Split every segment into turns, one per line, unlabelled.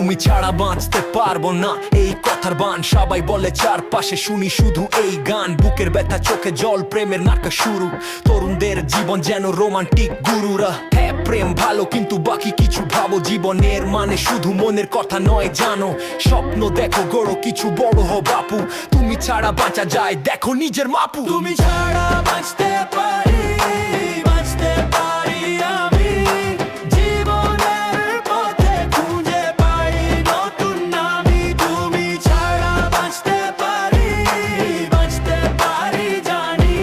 তুমি ছাড়া বাঁচতে পারবো না, এই কথার বান সবাই বলে, চারপাশে শুনি শুধু এই গান। বুকের ব্যথা, চোখে জল, প্রেমের নাটক শুরু। তরুণদের জীবন যেন রোমান্টিক গুরুরা। হ্যাঁ, প্রেম ভালো কিন্তু বাকি কিছু ভাবো। জীবনের মানে শুধু মনের কথা নয় জানো। স্বপ্ন দেখো, গড়ো কিছু, বড় হো বাপু। তুমি ছাড়া বাঁচা যায়, দেখো নিজের মাপু।
তুমি ছাড়া বাঁচতে পারি, বাঁচতে পারি আমি। জীবনের পথে খুঁজে পাই নতুন আমি। তুমি ছাড়া বাঁচতে পারি, বাঁচতে পারি জানি।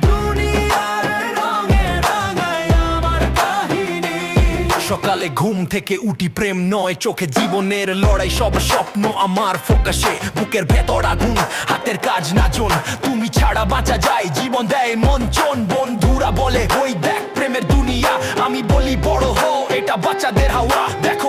দুনিয়ার রঙে রাঙাই আমার কাহিনী।
সকালে ঘুম থেকে উঠি, প্রেম নয় চোখে, জীবনের লড়াই, সব স্বপ্ন আমার ফোকাসে। বুকের ভেতর আগুন, হাতের কাজ নাচন। তুমি ছাড়া বাঁচা যায়, জীবন দেয় মঞ্চন। বন্ধুরা বলে ওই দেখ প্রেমের দুনিয়া, আমি বলি বড় হো, এটা বাচ্চাদের হাওয়া। দেখো